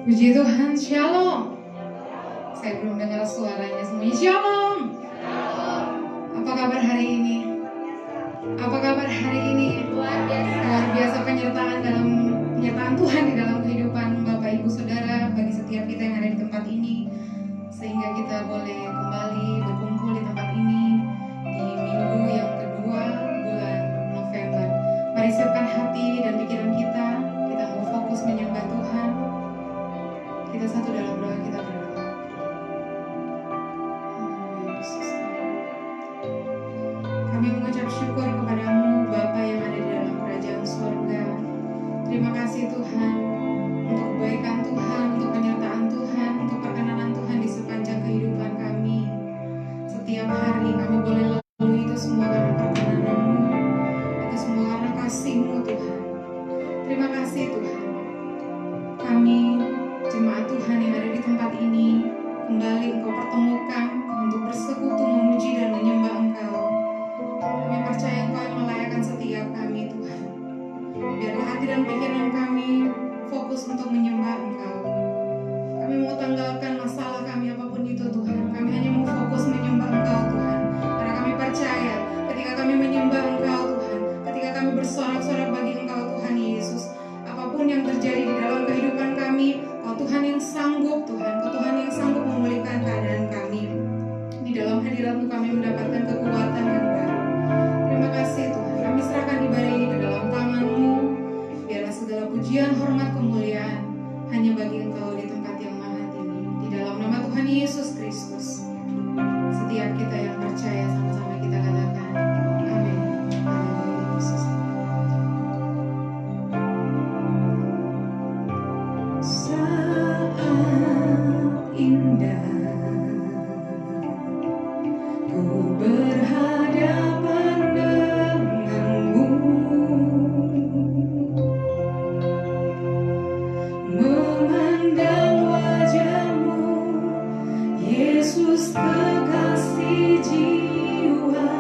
Puji Tuhan, Shalom. Saya belum dengar suaranya semuanya. Shalom. Apa kabar hari ini? Apa kabar hari ini? Luar biasa penyertaan Tuhan di dalam kehidupan Bapak Ibu Saudara bagi setiap kita yang ada di tempat ini, sehingga kita boleh kembali berkumpul di tempat ini di minggu yang kedua bulan November. Mari siapkan hati dan pikiran kita mau fokus menyembah Tuhan. Kita satu dalam doa, kita berdoa. Kami mengucap syukur kepadamu Bapa yang ada di dalam kerajaan surga. Terima kasih Tuhan untuk kebaikan Tuhan, untuk penyertaan Tuhan, untuk perkenanan Tuhan di sepanjang kehidupan kami. Setiap hari kami boleh lalui itu semua karena perkenanan-Mu, itu semua karena kasih-Mu Tuhan. Terima kasih Tuhan. Kami jemaat Tuhan yang ada di tempat ini kembali Engkau pertemukan untuk bersekutu, memuji dan menyembah Engkau. Kami percaya Engkau yang melayakkan setiap kami Tuhan. Biarlah hati dan pikiran kami fokus untuk menyembah Engkau. Kami mau tanggalkan masalah kami apapun itu Tuhan. Kami hanya mau fokus menyembah Engkau Tuhan. Karena kami percaya ketika kami menyembah Engkau Tuhan, ketika kami bersorak-sorak bagi Engkau Tuhan Yesus, apapun yang terjadi di dalam kehidupan kami, Kau Tuhan yang sanggup Tuhan, Kau Tuhan yang sanggup memulihkan keadaan kami. Di dalam hadirat-Mu kami mendapatkan kekuatan yang baru. Terima kasih Tuhan, kami serahkan ibadah ini ke dalam tangan-Mu. Biarlah segala pujian, hormat, kemuliaan hanya bagi Engkau di tempat yang maha tinggi. Di dalam nama Tuhan Yesus Kristus, setiap kita yang percaya sama-sama kita katakan amin. Haleluya Yesus. Saat indah ku berhadapan denganmu, memandang wajah-Mu, Yesus kekasih jiwaku.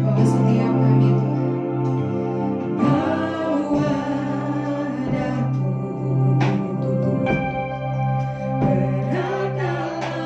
Bawa setiap kami Tuhan, bawa daku, berataplah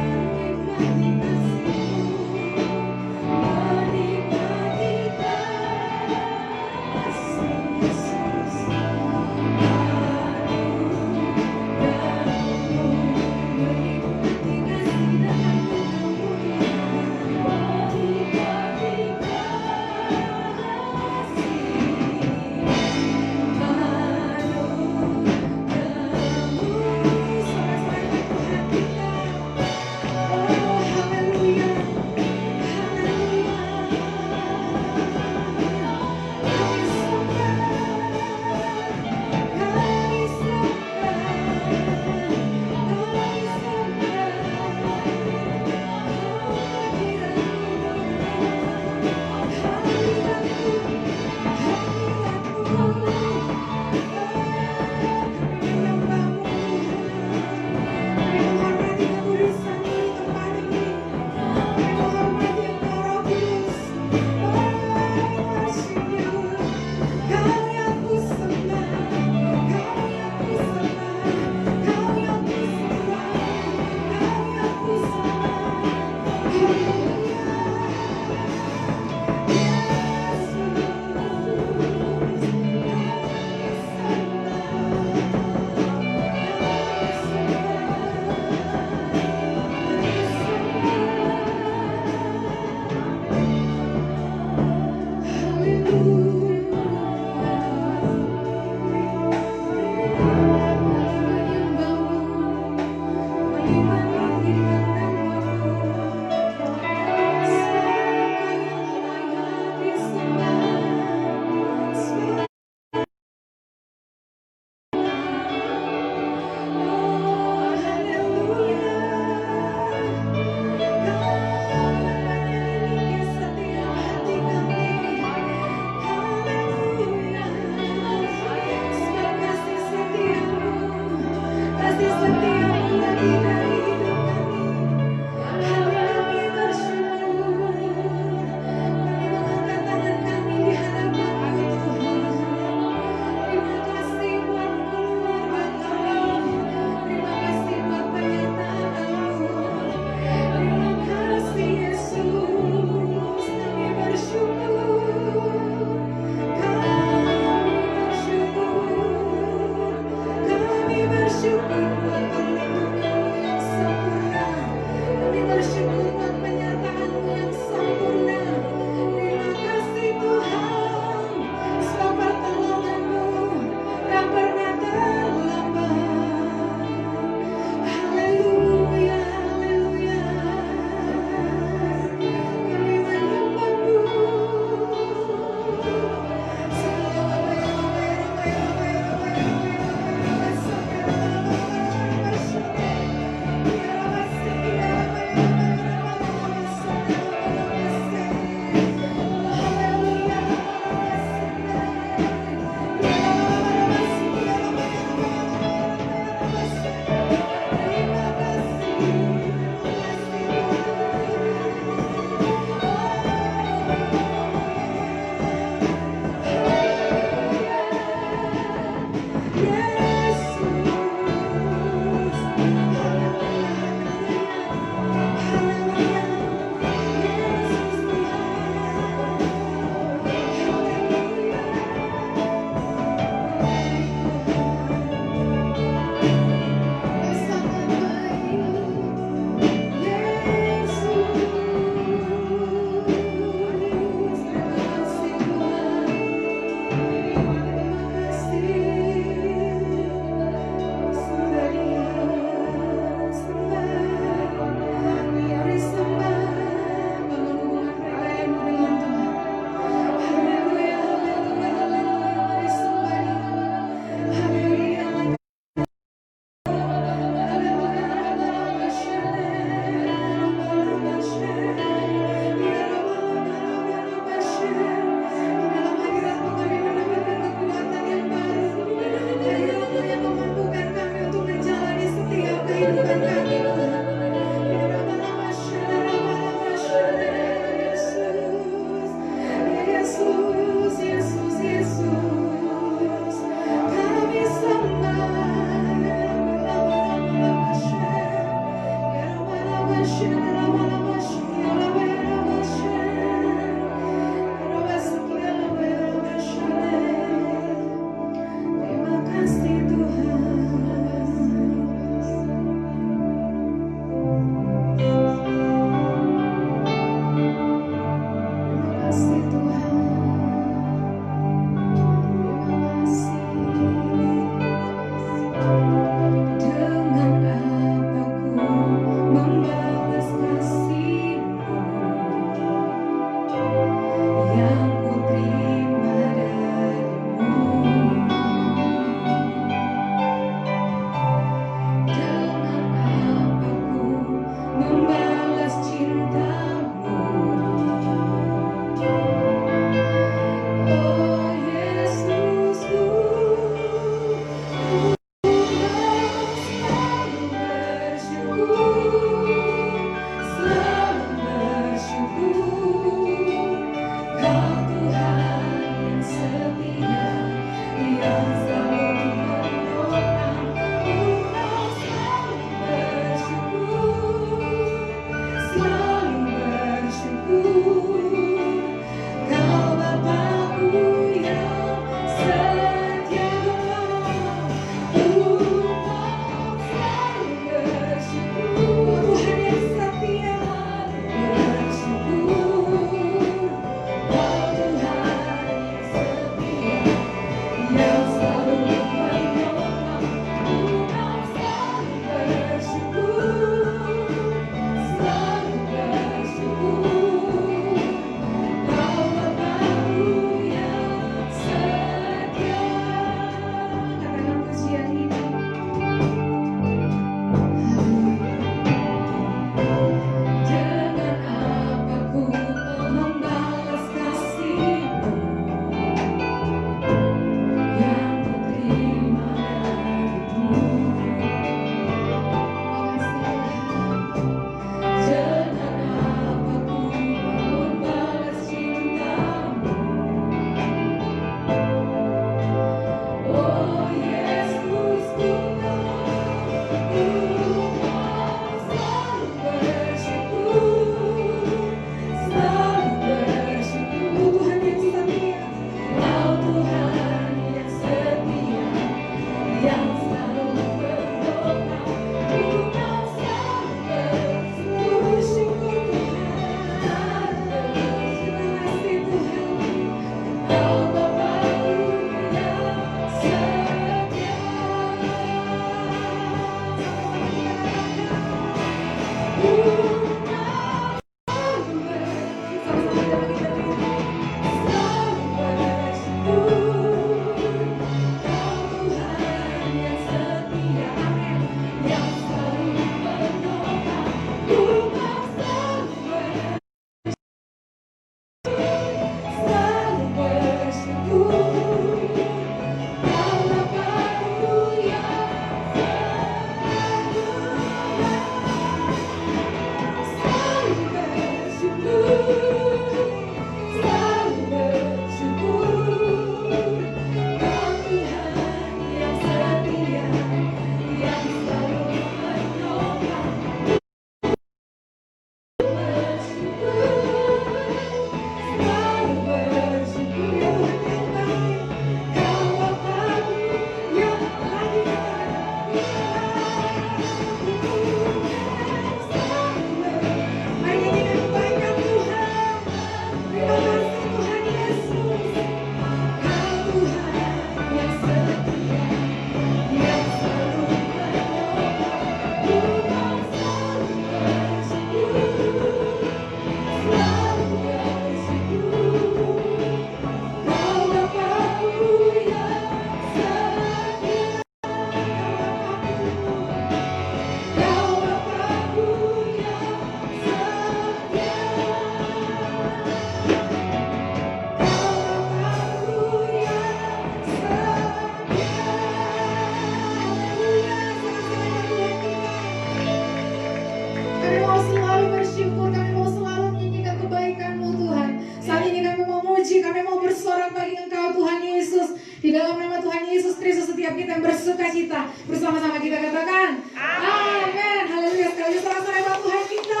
dalam nama Tuhan Yesus Kristus setiap kita yang bersuka cita bersama-sama kita katakan amin. Haleluya. Sekali lagi sorak-sorai buat Tuhan kita.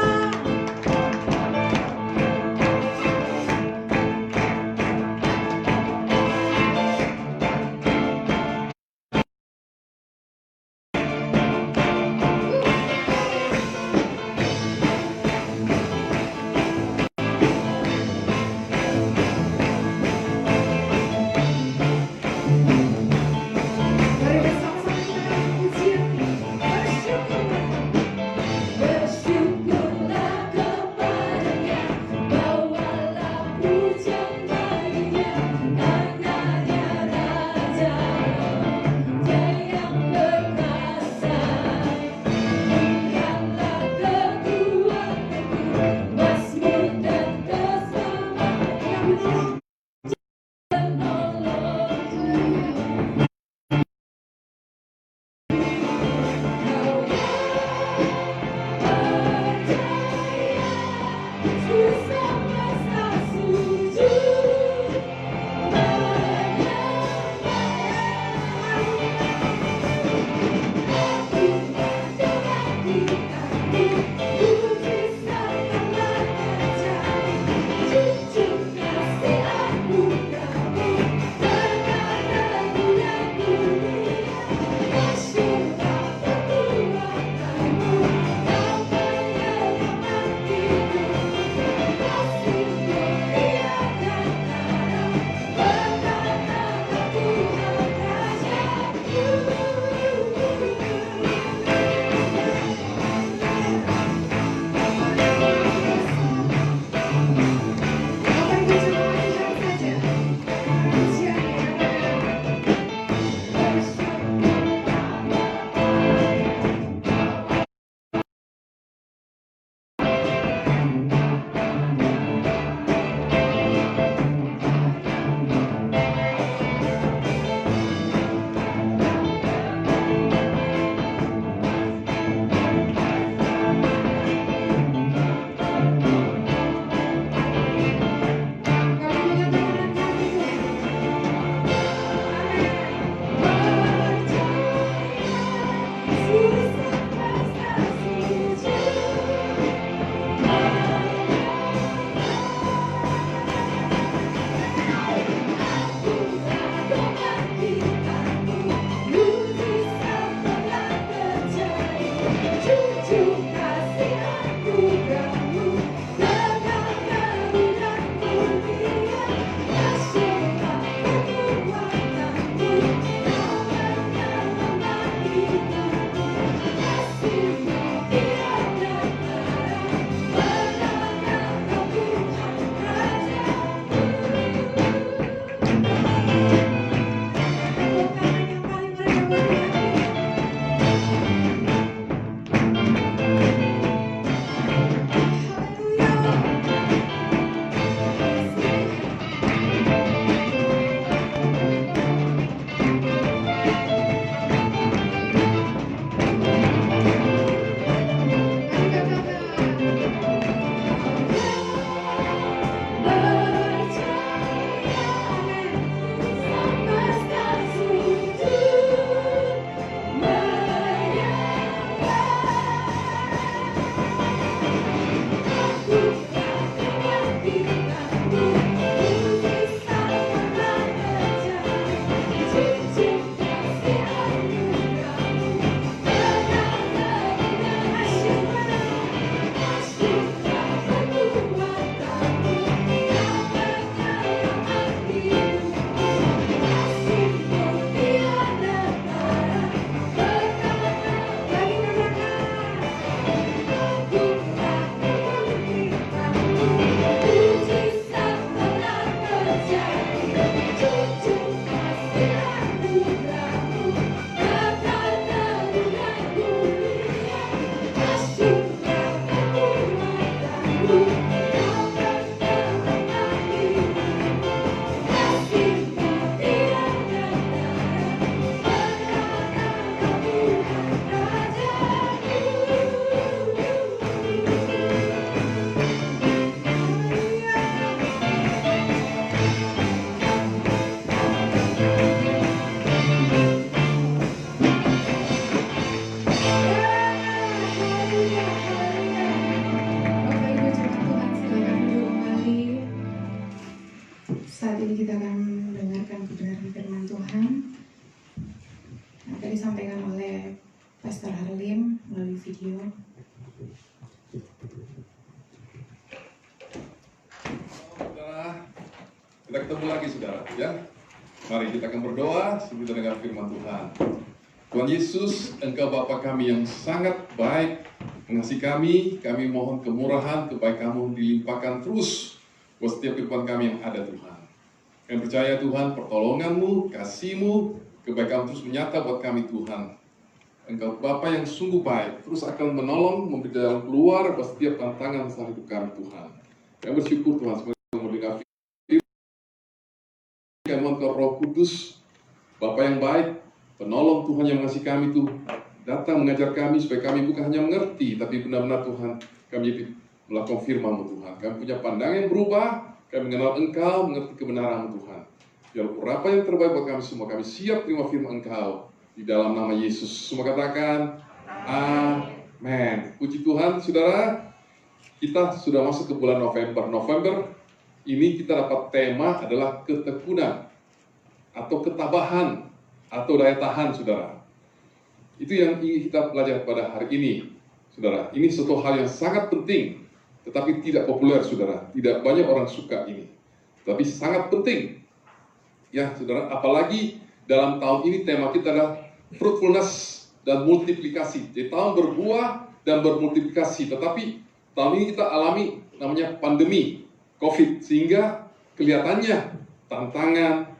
Mari bersama-sama kita akan pujian bersyukur. Pastor Harlim melalui video. Saudara, kita ketemu lagi saudara, ya. Mari kita akan berdoa sebelum kita dengar firman Tuhan. Tuhan Yesus, Engkau Bapa kami yang sangat baik, mengasihi kami mohon kemurahan, kebaikan-Mu dilimpahkan terus buat setiap kehidupan kami yang ada Tuhan. Kami percaya Tuhan, pertolongan-Mu, kasih-Mu, kebaikan terus menyata buat kami Tuhan. Engkau Bapa yang sungguh baik, terus akan menolong, memberi jalan keluar buat setiap tantangan dalam hidup kami Tuhan. Kami bersyukur Tuhan, semoga mendengar firman. Kami mohon Kau Roh Kudus, Bapa yang baik, penolong Tuhan yang mengasihi kami Tuhan, datang mengajar kami supaya kami bukan hanya mengerti, tapi benar-benar Tuhan, kami melakukan firman-Mu Tuhan. Kami punya pandangan yang berubah, kami mengenal Engkau, mengerti kebenaran-Mu Tuhan. Ya Allah, apa yang terbaik buat kami semua, kami siap terima firman Engkau. Di dalam nama Yesus, semua katakan amin. Puji Tuhan, saudara. Kita sudah masuk ke bulan November. November ini kita dapat tema adalah ketekunan atau ketabahan atau daya tahan, saudara. Itu yang ingin kita pelajari pada hari ini, saudara. Ini suatu hal yang sangat penting, tetapi tidak populer, saudara. Tidak banyak orang suka ini, tapi sangat penting, ya, saudara. Apalagi dalam tahun ini tema kita adalah fruitfulness dan multiplikasi. Jadi tahun berbuah dan bermultiplikasi. Tetapi tahun ini kita alami namanya pandemi COVID, sehingga kelihatannya tantangan,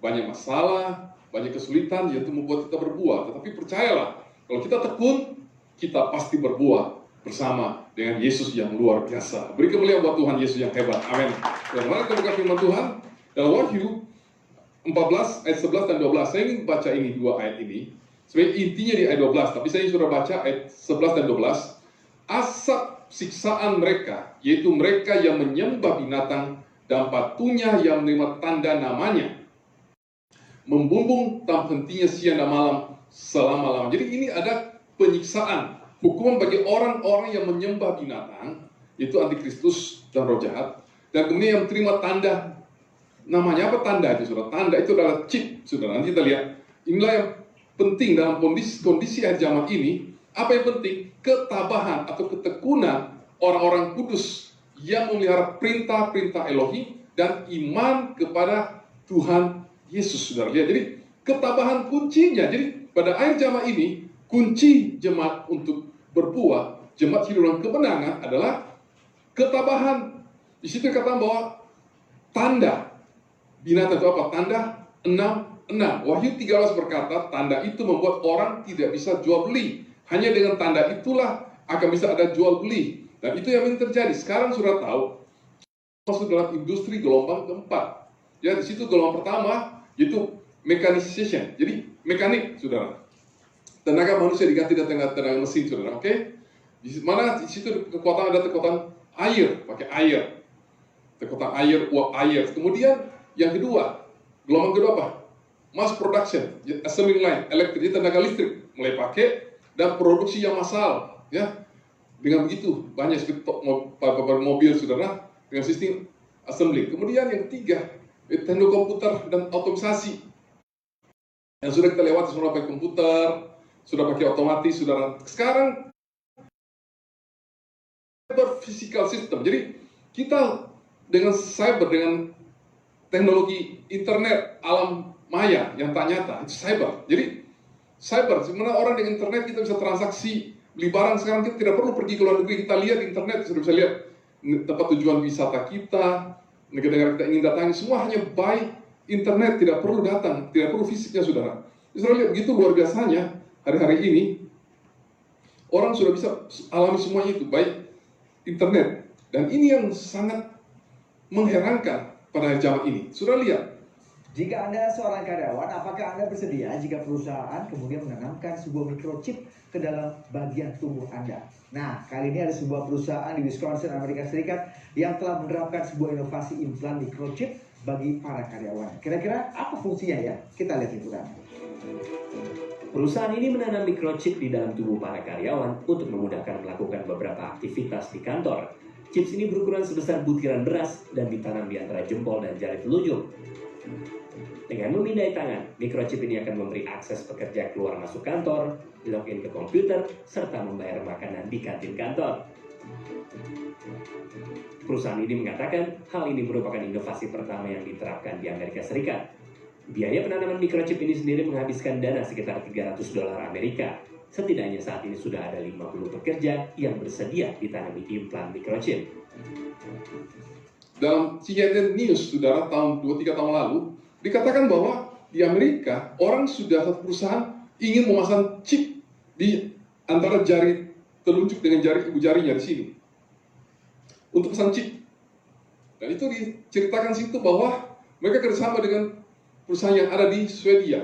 banyak masalah, banyak kesulitan, yaitu membuat kita berbuah. Tetapi percayalah, kalau kita tekun, kita pasti berbuah bersama dengan Yesus yang luar biasa. Beri kemuliaan buat Tuhan Yesus yang hebat. Amin. Dan mari kita buka firman Tuhan dalam Wahyu 14 ayat 11 dan 12. Saya ingin baca ini dua ayat ini. Sebenarnya intinya di ayat 12, tapi saya sudah baca ayat 11 dan 12. Asap siksaan mereka, yaitu mereka yang menyembah binatang dan patung-Nya yang menerima tanda namanya, membumbung tanpa hentinya siang dan malam selama-lamanya. Jadi ini ada penyiksaan, hukuman bagi orang-orang yang menyembah binatang, yaitu antikristus dan roh jahat, dan kemudian yang menerima tanda. Namanya apa tanda itu, saudara? Tanda itu adalah chip, saudara. Nanti kita lihat. Inilah yang penting dalam kondisi akhir zaman ini. Apa yang penting? Ketabahan atau ketekunan orang-orang kudus yang memelihara perintah-perintah Elohim dan iman kepada Tuhan Yesus, saudara. Lihat, jadi ketabahan kuncinya. Jadi pada akhir zaman ini, kunci jemaat untuk berbuah, jemaat hidup dalam kemenangan adalah ketabahan. Di situ dikatakan bahwa tanda binatang itu apa? Tanda 6. Wahyu 13 berkata, tanda itu membuat orang tidak bisa jual beli. Hanya dengan tanda itulah akan bisa ada jual beli. Dan itu yang terjadi. Sekarang sudah tahu, masuk dalam industri gelombang keempat. Ya, di situ gelombang pertama yaitu mechanization. Jadi mekanik, saudara. Tenaga manusia diganti dengan tenaga mesin, saudara. Oke? Di mana di situ kekuatan ada kekuatan air, pakai air. Kekuatan air, uap air. Kemudian yang kedua, gelombang kedua apa? Mass production, assembly line, elektrik, tenaga listrik mulai pakai dan produksi yang massal, ya. Dengan begitu banyak seperti mobil, saudara, dengan sistem assembly. Kemudian yang ketiga, teknologi komputer dan otomatisasi. Yang sudah kita lewati, sudah pakai komputer, sudah pakai otomatis, saudara. Sekarang cyber physical system. Jadi kita dengan cyber, dengan teknologi internet alam maya yang tak nyata, itu cyber. Jadi cyber, sebenarnya orang dengan internet kita bisa transaksi, beli barang. Sekarang kita tidak perlu pergi ke luar negeri, kita lihat di internet, sudah bisa lihat tempat tujuan wisata kita, negara-negara kita ingin datangi, semua hanya by internet, tidak perlu datang, tidak perlu fisiknya, saudara. Saudara lihat begitu luar biasanya hari-hari ini orang sudah bisa alami semuanya itu by internet, dan ini yang sangat mengherankan pada zaman ini. Saudara lihat, jika Anda seorang karyawan, apakah Anda bersedia jika perusahaan kemudian menanamkan sebuah microchip ke dalam bagian tubuh Anda? Nah, kali ini ada sebuah perusahaan di Wisconsin, Amerika Serikat yang telah menerapkan sebuah inovasi implan microchip bagi para karyawan. Kira-kira apa fungsinya ya? Kita lihat liputannya. Perusahaan ini menanam microchip di dalam tubuh para karyawan untuk memudahkan melakukan beberapa aktivitas di kantor. Chips ini berukuran sebesar butiran beras dan ditanam di antara jempol dan jari telunjuk. Dengan memindai tangan, microchip ini akan memberi akses pekerja keluar masuk kantor, login ke komputer, serta membayar makanan di kantin kantor. Perusahaan ini mengatakan hal ini merupakan inovasi pertama yang diterapkan di Amerika Serikat. Biaya penanaman microchip ini sendiri menghabiskan dana sekitar $300 Amerika. Setidaknya saat ini sudah ada 50 pekerja yang bersedia ditanami implan microchip. Dalam CNN News, saudara, tahun 2-3 tahun lalu, dikatakan bahwa di Amerika, orang sudah satu perusahaan ingin memasang chip di antara jari telunjuk dengan jari ibu jarinya di sini. Untuk pasang chip. Dan itu diceritakan situ bahwa mereka kerjasama dengan perusahaan yang ada di Swedia.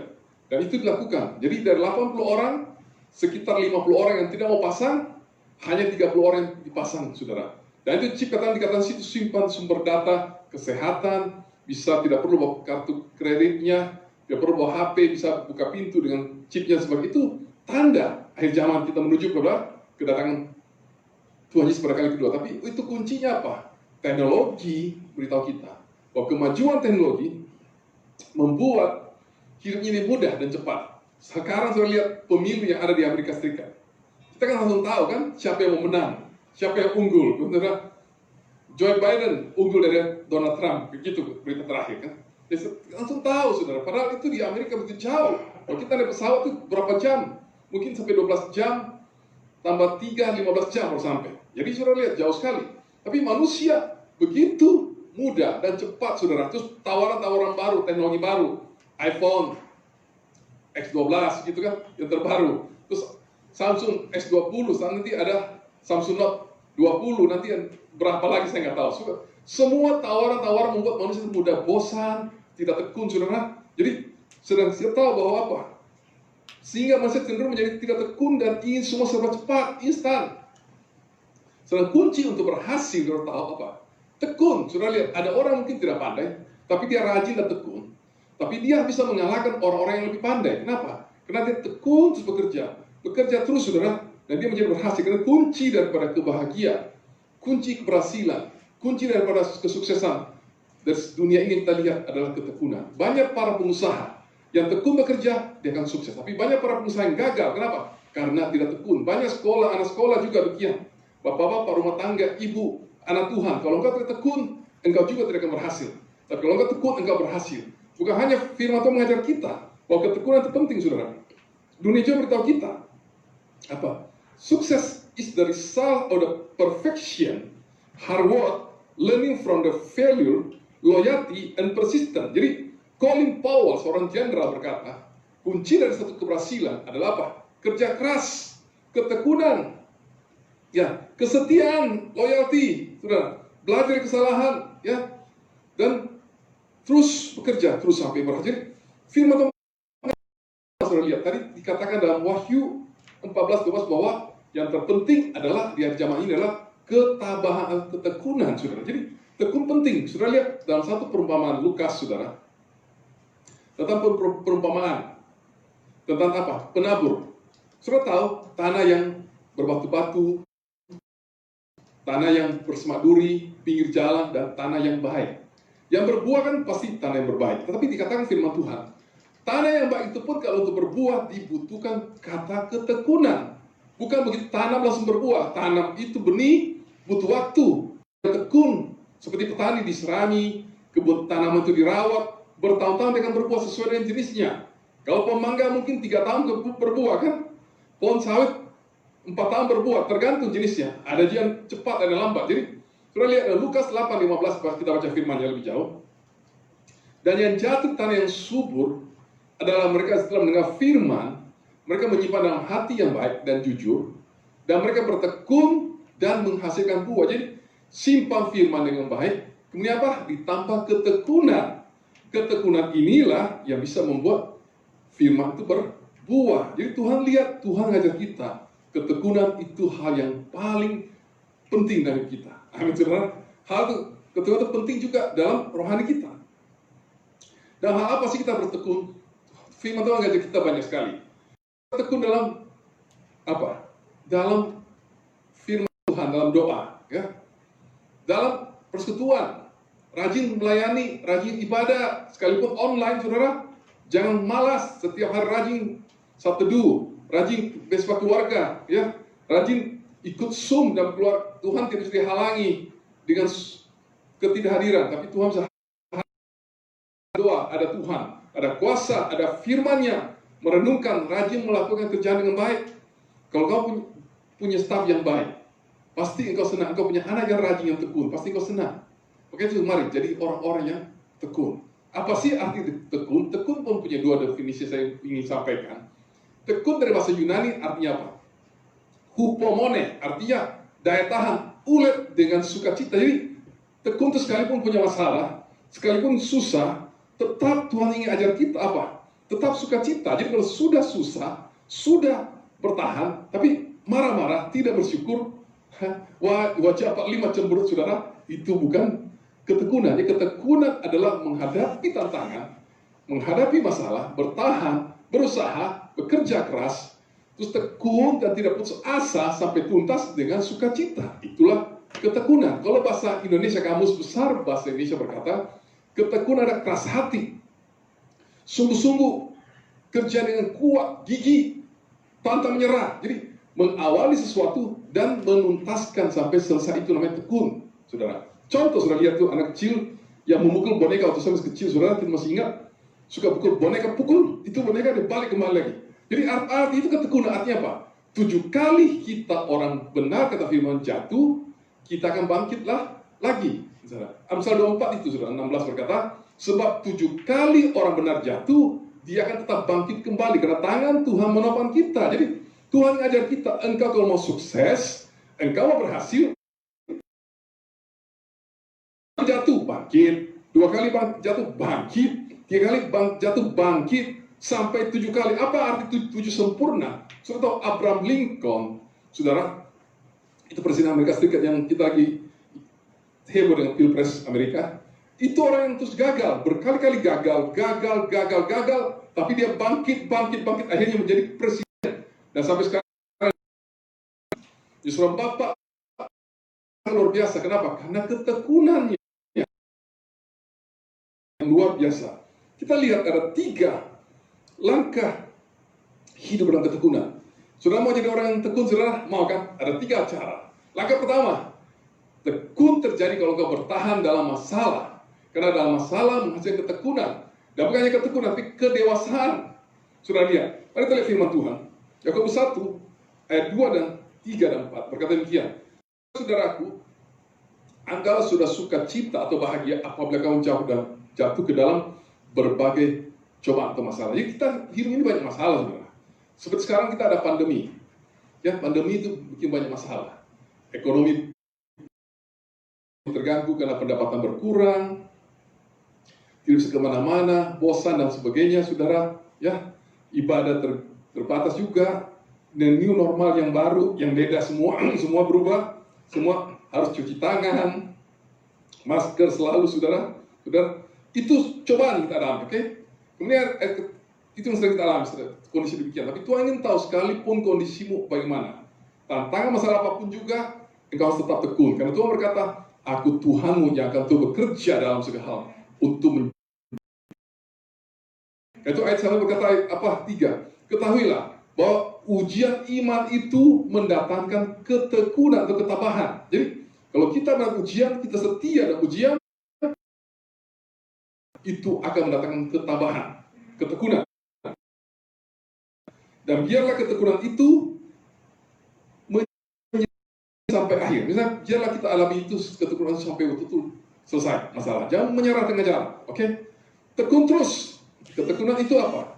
Dan itu dilakukan. Jadi dari 80 orang, sekitar 50 orang yang tidak mau pasang, hanya 30 orang yang dipasang, saudara. Dan itu chip dikatakan situ simpan sumber data, kesehatan, bisa tidak perlu bawa kartu kreditnya, tidak perlu bawa HP, bisa buka pintu dengan chipnya sebagai itu. Tanda akhir zaman kita menuju kepada kedatangan Tuhan Yesus pada kali kedua. Tapi itu kuncinya apa? Teknologi beritahu kita bahwa kemajuan teknologi membuat hidup ini mudah dan cepat. Sekarang saya lihat pemilu yang ada di Amerika Serikat. Kita kan langsung tahu kan siapa yang mau menang, siapa yang unggul. Saudara, Joe Biden unggul dari Donald Trump, begitu berita terakhir kan. Ya, langsung tahu, saudara. Padahal itu di Amerika begitu jauh. Kalau kita naik pesawat itu berapa jam? Mungkin sampai 12 jam, tambah 3, 15 jam baru sampai. Jadi saudara lihat jauh sekali. Tapi manusia begitu mudah dan cepat, saudara. Terus tawaran-tawaran baru, teknologi baru, iPhone X12 gitu kan, yang terbaru. Terus Samsung S20, nanti ada Samsung Note 20, nanti yang berapa lagi saya nggak tahu. Semua tawaran-tawaran membuat manusia mudah bosan, tidak tekun, saudara. Jadi sedang siap tahu bahwa apa? Sehingga manusia cenderung menjadi tidak tekun dan ingin semua serba cepat, instan. Sedang kunci untuk berhasil, saudara tahu apa? Tekun. Saudara lihat, ada orang mungkin tidak pandai, tapi dia rajin dan tekun. Tapi dia bisa mengalahkan orang-orang yang lebih pandai. Kenapa? Karena dia tekun terus bekerja. Bekerja terus, saudara. Dan dia menjadi berhasil. Karena kunci daripada kebahagiaan, kunci keberhasilan, kunci daripada kesuksesan dari dunia ini kita lihat adalah ketekunan. Banyak para pengusaha yang tekun bekerja, dia akan sukses. Tapi banyak para pengusaha yang gagal. Kenapa? Karena tidak tekun. Banyak sekolah, anak sekolah juga demikian. Bapak-bapak rumah tangga, ibu, anak Tuhan. Kalau engkau tidak tekun, engkau juga tidak akan berhasil. Tapi kalau engkau tekun, engkau berhasil. Bukan hanya firman Tuhan mengajar kita bahwa ketekunan itu penting, saudara. Dunia juga beritahu kita apa? Sukses is the result of the perfection, hard work, learning from the failure, loyalty, and persistence. Jadi Colin Powell, seorang jenderal berkata, kunci dari satu keberhasilan adalah apa? Kerja keras, ketekunan, ya, kesetiaan, loyalty, saudara. Belajar dari kesalahan, ya, dan terus bekerja, terus sampai berhasil. Firman Tuhan, saudara lihat, tadi dikatakan dalam Wahyu 14:12 bahwa yang terpenting adalah di zaman ini adalah ketabahan, ketekunan, saudara. Jadi tekun penting. Saudara lihat dalam satu perumpamaan Lukas, saudara, tentang perumpamaan tentang apa? Penabur. Saudara tahu tanah yang berbatu-batu, tanah yang bersemak duri, pinggir jalan, dan tanah yang baik. Yang berbuah kan pasti tanah yang berbaik. Tetapi dikatakan firman Tuhan, tanah yang baik itu pun kalau untuk berbuah dibutuhkan kata ketekunan. Bukan begitu tanam langsung berbuah. Tanam itu benih butuh waktu. Tekun seperti petani diserami, kebun tanaman itu dirawat, bertahun-tahun dengan berbuah sesuai dengan jenisnya. Kalau pohon mangga mungkin 3 tahun berbuah kan? Pohon sawit 4 tahun berbuah, tergantung jenisnya. Ada yang cepat, ada yang lambat. Jadi sudah lihat Lukas 8:15, kita baca firman-Nya lebih jauh. Dan yang jatuh tanah yang subur adalah mereka setelah mendengar firman, mereka menyimpan dalam hati yang baik dan jujur, dan mereka bertekun dan menghasilkan buah. Jadi simpan firman dengan baik, kemudian apa? Ditambah ketekunan. Ketekunan inilah yang bisa membuat firman itu berbuah. Jadi Tuhan lihat, Tuhan ngajar kita, ketekunan itu hal yang paling penting dari kita. Amin, saudara. Hal itu, ketekunan itu penting juga dalam rohani kita. Dan hal apa sih kita bertekun? Firman Tuhan ngajar kita banyak sekali. Tekun dalam apa? Dalam firman Tuhan, dalam doa, ya. Dalam persekutuan, rajin melayani, rajin ibadah, sekalipun online, saudara. Jangan malas, setiap hari rajin saat teduh, rajin bersama keluarga, ya, rajin ikut Zoom dan keluar. Tuhan tidak bisa dihalangi dengan ketidakhadiran, tapi Tuhan bisa doa, ada Tuhan, ada kuasa, ada firman-Nya, merenungkan, rajin melakukan kerjaan dengan baik. Kalau kau punya staf yang baik, pasti engkau senang. Engkau punya anak yang rajin, yang tekun, pasti engkau senang. Oke, itu mari jadi orang-orang yang tekun. Apa sih arti tekun? Tekun pun punya dua definisi saya ingin sampaikan. Tekun dari bahasa Yunani artinya apa? Hupomone, artinya daya tahan, ulet dengan sukacita. Jadi tekun itu sekalipun punya masalah, sekalipun susah, tetap Tuhan ingin ajar kita apa? Tetap sukacita. Jadi kalau sudah susah, sudah bertahan, tapi marah-marah, tidak bersyukur, wajah 45 cemberut, saudara, itu bukan ketekunan. Jadi ketekunan adalah menghadapi tantangan, menghadapi masalah, bertahan, berusaha, bekerja keras, terus tekun dan tidak putus asa sampai tuntas dengan sukacita. Itulah ketekunan. Kalau bahasa Indonesia, Kamus Besar Bahasa Indonesia berkata, ketekunan adalah keras hati, sungguh-sungguh, kerja dengan kuat, gigih, pantang menyerah. Jadi mengawali sesuatu dan menuntaskan sampai selesai, itu namanya tekun, saudara. Contoh, saudara lihat tuh anak kecil yang memukul boneka waktu saya masih kecil, saudara masih ingat, suka pukul boneka, pukul, itu boneka dia balik kembali lagi. Jadi arti itu ketekunan, artinya apa? 7 kali kita orang benar, kata firman, jatuh, kita akan bangkitlah lagi. Amsal 24 itu, saudara, 16 berkata, sebab 7 kali orang benar jatuh, dia akan tetap bangkit kembali, karena tangan Tuhan menopang kita. Jadi Tuhan mengajar kita, engkau kalau mau sukses, engkau mau berhasil, jatuh, bangkit, 2 kali jatuh, bangkit, 3 kali jatuh, bangkit, sampai 7 kali. Apa arti 7 sempurna? Saudara tahu Abraham Lincoln, saudara, itu presiden Amerika Serikat yang kita lagi heboh dengan Pilpres Amerika. Itu orang yang terus gagal, berkali-kali gagal, tapi dia bangkit, akhirnya menjadi presiden. Dan sampai sekarang, justru Bapak luar biasa. Kenapa? Karena ketekunannya yang luar biasa. Kita lihat ada 3 langkah hidup dalam ketekunan. Saudara mau jadi orang yang tekun, saudara mau kan? Ada 3 cara. Langkah pertama, tekun terjadi kalau kau bertahan dalam masalah. Karena dalam masalah menghasilkan ketekunan. Dan bukan hanya ketekunan, tapi kedewasaan. Saudara lihat, mari kita lihat firman Tuhan. Yakobus 1, ayat 2 dan 3 dan 4 berkata demikian. Saudaraku, engkau sudah suka cita atau bahagia apabila kau jatuh ke dalam berbagai cobaan atau masalah. Jadi kita hidup ini banyak masalah, saudara. Seperti sekarang kita ada pandemi. Ya, pandemi itu bikin banyak masalah. Ekonomi terganggu karena pendapatan berkurang, tidak bisa kemana-mana, bosan dan sebagainya, saudara. Ya, ibadah terbatas juga. Dan new normal yang baru, yang beda semua, semua berubah, semua harus cuci tangan, masker selalu, saudara. Itu cobaan kita alami, oke? Kemudian itu yang sering kita alami, saudara, kondisi demikian. Tapi Tuhan ingin tahu sekalipun kondisimu bagaimana, tantangan masalah apapun juga, engkau harus tetap tekun. Karena Tuhan berkata, aku Tuhanmu yang akan terus bekerja dalam segala hal untuk itu ayat 1 berkata apa? 3. Ketahuilah bahwa ujian iman itu mendatangkan ketekunan atau ketabahan. Jadi kalau kita melakukan ujian, kita setia dan ujian itu akan mendatangkan ketabahan, ketekunan. Dan biarlah ketekunan itu sampai akhir. Misalnya, biarlah kita alami itu ketekunan sampai betul-betul selesai masalah. Jangan menyerah tengah jalan, oke? Tekun terus. Ketekunan itu apa?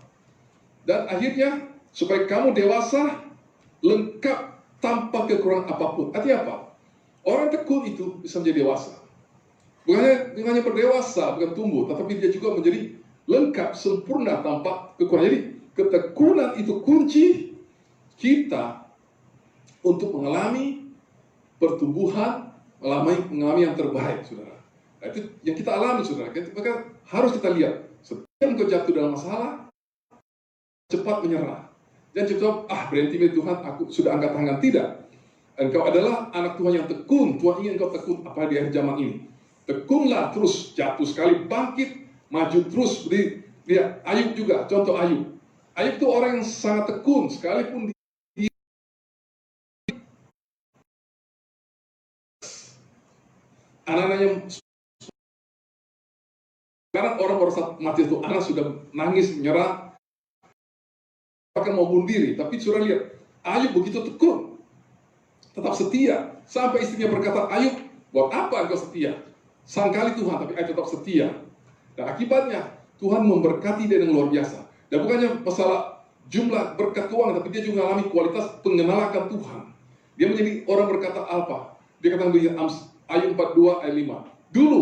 Dan akhirnya supaya kamu dewasa, lengkap tanpa kekurangan apapun. Artinya apa? Orang tekun itu bisa menjadi dewasa. Bukan hanya berdewasa, bukan tumbuh, tetapi dia juga menjadi lengkap, sempurna tanpa kekurangan. Jadi ketekunan itu kunci kita untuk mengalami pertumbuhan, mengalami yang terbaik, saudara. Nah, itu yang kita alami, saudara. Maka harus kita lihat, setiap engkau jatuh dalam masalah, cepat menyerah. Dan cepat, berhenti Tuhan, aku sudah angkat tangan. Tidak. Engkau adalah anak Tuhan yang tekun. Tuhan ingin engkau tekun, apa di akhir zaman ini. Tekunlah terus, jatuh sekali, bangkit, maju terus, Lihat, Ayub juga, contoh Ayub. Ayub itu orang yang sangat tekun, sekalipun anak-anaknya. Sekarang orang baru saat mati itu, anak sudah nangis, menyerah, bahkan mau bunuh diri. Tapi sudah lihat, Ayub begitu tekun, tetap setia. Sampai istrinya berkata, Ayub, buat apa engkau setia? Sangkali Tuhan, tapi Ayub tetap setia. Dan akibatnya, Tuhan memberkati dia dengan luar biasa. Dan bukannya masalah jumlah berkat keuangan, tapi dia juga mengalami kualitas pengenalan akan Tuhan. Dia menjadi orang berkata apa? Dia katakan di Ayub 42 ayat 5. Dulu,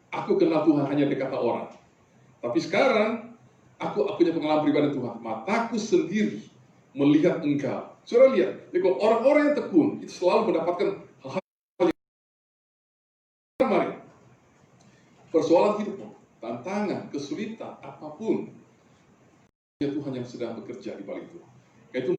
aku kenal Tuhan hanya di kata orang. Tapi sekarang, aku punya pengalaman pribadi Tuhan. Mataku sendiri melihat engkau. Saudara lihat, jadi kalau orang-orang yang tekun, itu selalu mendapatkan hal-hal yang mari. Persoalan hidupmu, tantangan, kesulitan, apapun, ya Tuhan yang sedang bekerja di balik itu. Itu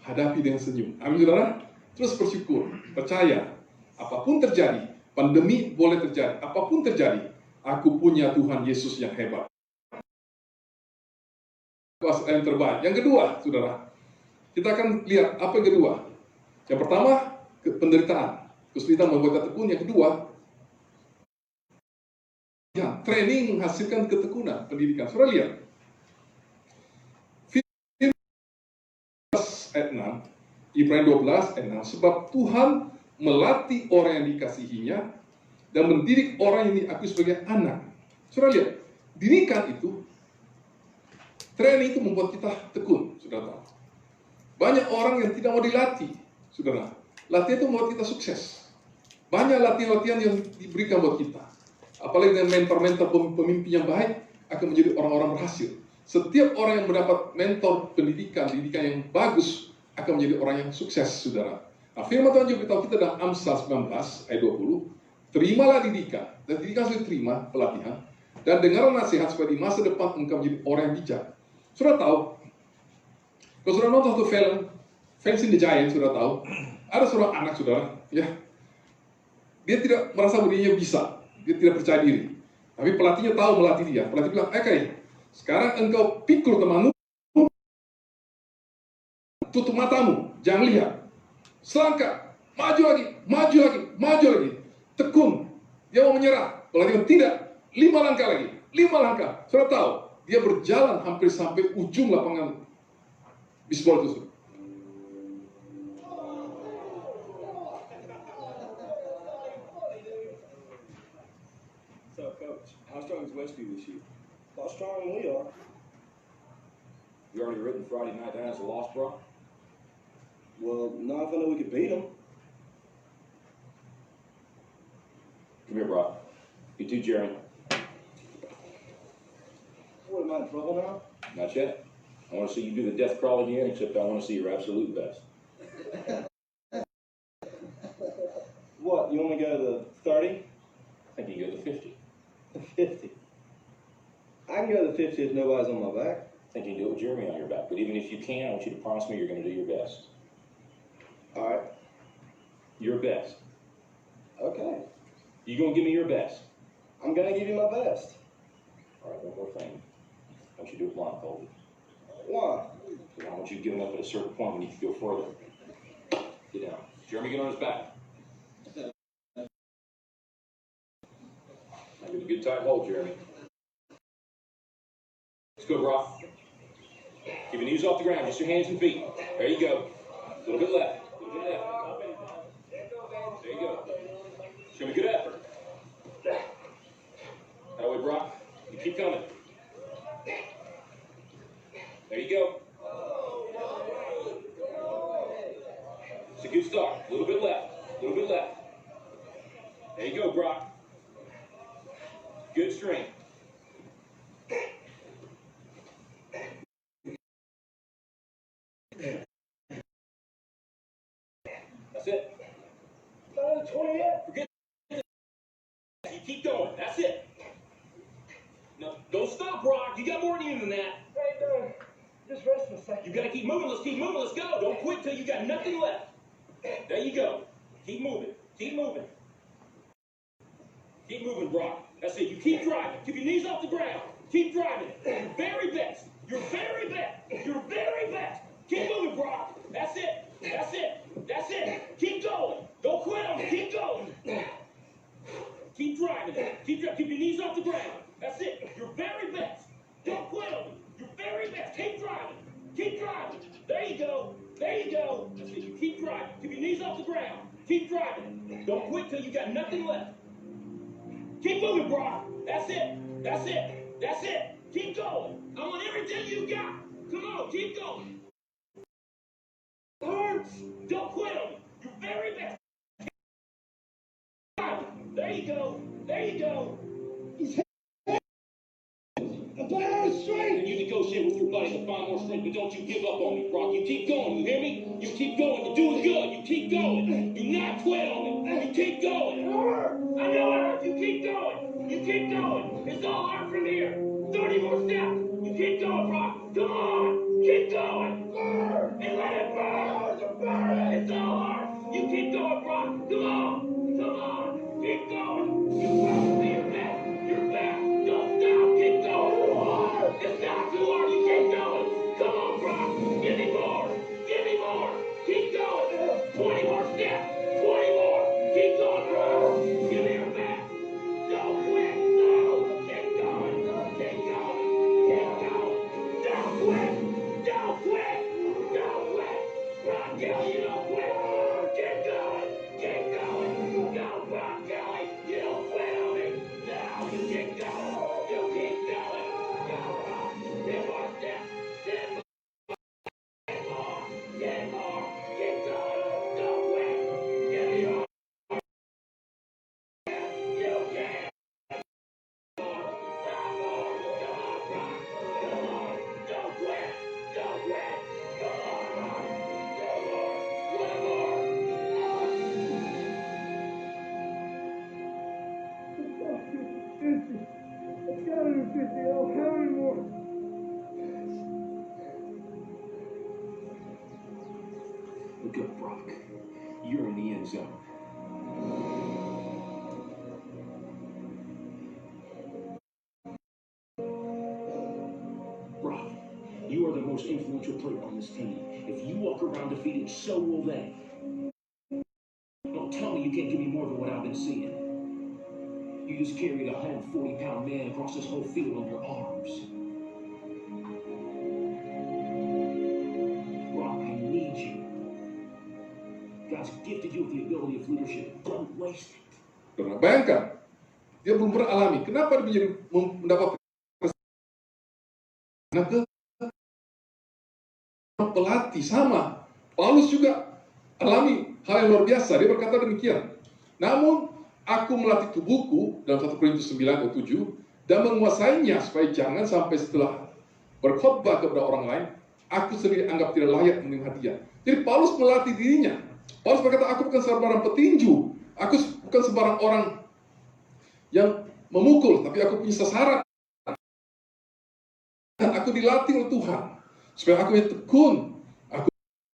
hadapi dengan senyum. Amin, saudara. Terus bersyukur, percaya, apapun terjadi, pandemi boleh terjadi, apapun terjadi, aku punya Tuhan Yesus yang hebat. Yang terbaik. Yang kedua, saudara, kita akan lihat apa yang kedua. Yang pertama, penderitaan, kesulitan membuat kita tekun. Yang kedua, ya, training menghasilkan ketekunan, pendidikan. Saudara lihat, ayat 6, Ibrani 12 ayat 6, sebab Tuhan melatih orang yang dikasihinya dan mendidik orang yang diakui sebagai anak. Saudara lihat, didikan itu, training itu membuat kita tekun, saudara tahu. Banyak orang yang tidak mau dilatih, saudara. Latihan itu membuat kita sukses. Banyak latihan-latihan yang diberikan buat kita. Apalagi dengan mentor-mentor pemimpin yang baik, akan menjadi orang-orang berhasil. Setiap orang yang mendapat mentor pendidikan yang bagus, akan menjadi orang yang sukses, saudara. Nah, firman Tuhan juga beritahu kita dalam Amsal 19 ayat 20, terimalah didikan, dan didikan sudah terima pelatihan, dan dengarlah nasihat supaya di masa depan engkau menjadi orang yang bijak. Sudah tahu, kalau sudah nonton satu film, Fencing the Giant, sudah tahu, ada seorang anak, saudara, ya, dia tidak merasa dirinya bisa, dia tidak percaya diri, tapi pelatihnya tahu melatih dia. Pelatih bilang, sekarang engkau pikul temanmu, tutup matamu, jangan lihat, selangkah, maju lagi, maju lagi, maju lagi, tekun. Dia mau menyerah, pelatih bilang tidak, 5 langkah lagi, 5 langkah. Sudah tahu, dia berjalan hampir sampai ujung lapangan bisbol itu. So, Coach, how strong is Westview this year? A lot stronger than we are. You already written Friday night down as a loss, bro? Well, not if I know we could beat them. Come here, bro. You too, Jeremy. What, am I in trouble now? Not yet. I want to see you do the death crawl again, except I want to see your absolute best. What, you want me to go to the 30? I think you go to 50. The 50? I can go to the 50 if nobody's on my back. I think you can do it with Jeremy on your back. But even if you can, I want you to promise me you're going to do your best. All right. Your best. Okay. You going to give me your best? I'm going to give you my best. All right, one more thing. I want you to do it blindfolded. Why? I want you giving up at a certain point when you can go further. Get down. Jeremy, get on his back. Now give a good tight hold, Jeremy. Let's go, bro. Keep your knees off the ground, just your hands and feet. There you go. A little bit left. A little bit left. There you go. Show me good effort. That way, Brock. You keep coming. There you go. It's a good start. A little bit left. A little bit left. There you go, Brock. Good strength. That's it. Not at 20 yet? Forget you keep going. That's it. No, don't stop, Brock. You got more in you than that. Hey, no. Just rest a second. You gotta keep moving. Let's keep moving. Let's go. Don't quit till you got nothing left. There you go. Keep moving. Keep moving. Keep moving, Brock. That's it. You keep driving. Keep your knees off the ground. Keep driving. Your very best. Your very best. Your very best. Keep moving, Brock. That's it. That's it. That's it. Keep going. Don't quit on me. Keep going. Keep driving. Keep your knees off the ground. That's it. Your very best. Don't quit on me. Your very best. Keep driving. Keep driving. There you go. There you go. That's it. You keep driving. Keep your knees off the ground. Keep driving. Don't quit till you got nothing left. Keep moving, Brock. That's it. That's it. That's it. Keep going. I want everything you got. Come on, keep going. Don't quit on me. Your very best. There you go. There you go. And you negotiate with your buddy to find more strength, but don't you give up on me, Brock. You keep going, you hear me? You keep going. You're doing good. You keep going. Do not quit on me. You keep going. I know it hurts. You keep going. You keep going. It's all hard from here. 30 more steps. You keep going, Brock. Come on. Keep going. And let it burn. It's all hard. You keep going, Brock. Come on. Come on. Keep going. You will be your best. Your best. Don't stop. Keep going. It's not too hard. You keep going. Come on, Brock. Give me more. Give me more. Keep going. 20 more steps. 20 more. Keep going, bro. Give me your best. Don't quit. No. Keep going. Keep going. Keep going. Don't quit. Don't quit. Don't quit. Brock Kelly, you don't quit. Keep going. Keep going. No, Brock Kelly, you don't quit on me. No, you keep going. You keep going. Go, Brock. 10 more steps. 10 more. 10 more. 10 more. Keep going. Don't quit. Give me your. You can. More. More. Come on, Brock. Come on. Don't quit. Don't quit. Come on, Brock. Two more. One more. Look up, Brock. You're in the end zone. Brock, you are the most influential player on this team. If you walk around defeated, so will they. Don't tell me you can't give me more than what I've been seeing. You just carried a 140-pound man across this whole field on your arms. Brock, I need you. God's gifted you with the ability of leadership. Don't waste it. Karena bayangkan, dia belum pernah alami. Kenapa dia menjadi mendapat pelatih sama? Paulus juga alami hal yang luar biasa. Dia berkata demikian. Namun aku melatih tubuhku dalam 1 Korintus 9 ayat 7 dan menguasainya supaya jangan sampai setelah berkhotbah kepada orang lain, aku sendiri anggap tidak layak menerima hadiah. Jadi Paulus melatih dirinya. Paulus berkata, aku bukan sebarang petinju, aku bukan sebarang orang yang memukul, tapi aku punya sasaran. Aku dilatih oleh Tuhan supaya aku yang tekun, aku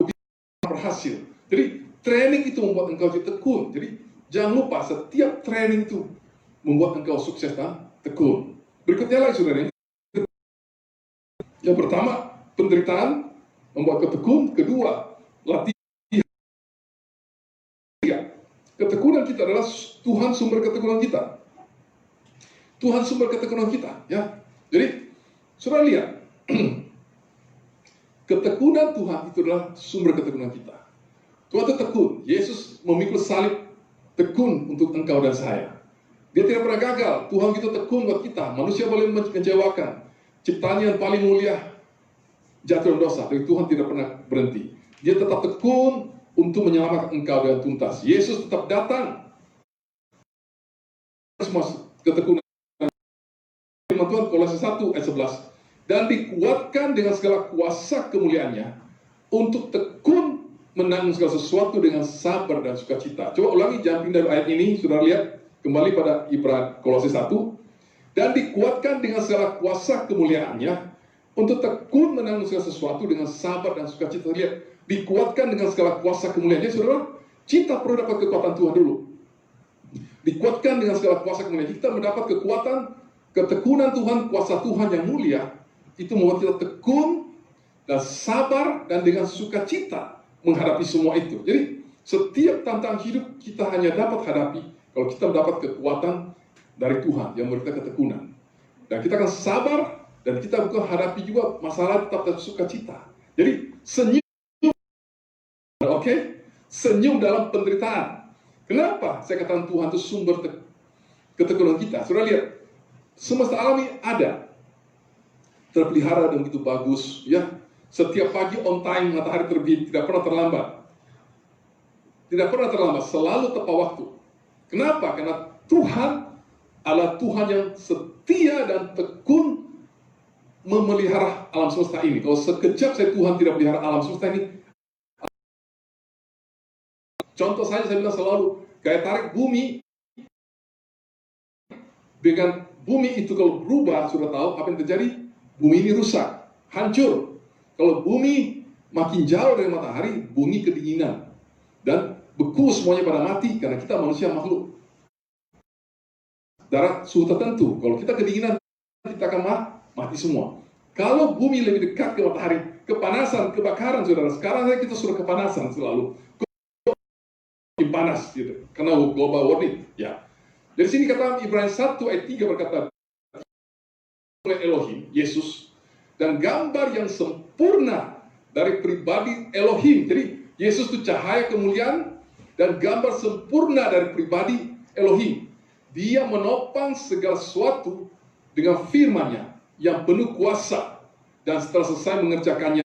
bisa berhasil. Jadi training itu membuat engkau jadi tekun. Jadi jangan lupa setiap training itu membuat engkau sukses dan tekun. Berikutnya lagi saudara, yang pertama penderitaan membuat kau tekun. Kedua, latihan. Ketekunan kita adalah Tuhan sumber ketekunan kita. Tuhan sumber ketekunan kita, ya. Jadi, saudara lihat, ketekunan Tuhan itu adalah sumber ketekunan kita. Tuhan itu tekun. Yesus memikul salib tekun untuk engkau dan saya. Dia tidak pernah gagal. Tuhan kita tekun buat kita. Manusia boleh mengecewakan. Ciptaan yang paling mulia jatuh dalam dosa, tapi Tuhan tidak pernah berhenti. Dia tetap tekun untuk menyelamatkan engkau dengan tuntas. Yesus tetap datang. Semua ketekunan. Firman Tuhan Kolose 1 ayat 11. Dan dikuatkan dengan segala kuasa kemuliaannya untuk tekun menanggung segala sesuatu dengan sabar dan sukacita. Coba ulangi, jangan pindah dari ayat ini. Sudah lihat kembali pada Ibrani Kolose 1. Dan dikuatkan dengan segala kuasa kemuliaannya untuk tekun menanggung segala sesuatu dengan sabar dan sukacita. Lihat, dikuatkan dengan segala kuasa kemuliaannya, saudara. Kita perlu dapat kekuatan Tuhan dulu. dikuatkan dengan segala kuasa kemuliaan. Kita mendapat kekuatan, ketekunan Tuhan, kuasa Tuhan yang mulia, itu membuat kita tekun dan sabar dan dengan sukacita menghadapi semua itu. Jadi setiap tantangan hidup kita hanya dapat hadapi kalau kita mendapat kekuatan dari Tuhan yang memberi kita ketekunan. Dan kita akan sabar dan kita bukan hadapi juga masalah tetap dan sukacita. Jadi senyum, oke? Senyum dalam penderitaan. Kenapa saya katakan Tuhan itu sumber ketekunan kita? Sudah lihat, semesta alami ada, terpelihara dan begitu bagus, ya. Setiap pagi on time, matahari terbit, tidak pernah terlambat. Tidak pernah terlambat, selalu tepat waktu. Kenapa? Karena Tuhan adalah Tuhan yang setia dan tekun memelihara alam semesta ini. Kalau sekejap saya Tuhan tidak pelihara alam semesta ini, contoh saja saya bilang selalu, kayak tarik bumi, dengan bumi itu kalau berubah, sudah tahu apa yang terjadi? Bumi ini rusak, hancur. Kalau bumi makin jauh dari matahari, bumi kedinginan. Dan beku semuanya pada mati, karena kita manusia makhluk darat suhu tertentu. Kalau kita kedinginan, kita akan mati semua. Kalau bumi lebih dekat ke matahari, kepanasan, kebakaran, saudara. Sekarang kita sudah kepanasan selalu. Panas, gitu. Karena global warming. Ya. Dari sini kata Ibrani 1 ayat 3 berkata, oleh Elohim, Yesus, dan gambar yang sempurna dari pribadi Elohim. Jadi Yesus itu cahaya kemuliaan dan gambar sempurna dari pribadi Elohim. Dia menopang segala sesuatu dengan firman-Nya yang penuh kuasa, dan setelah selesai mengerjakannya,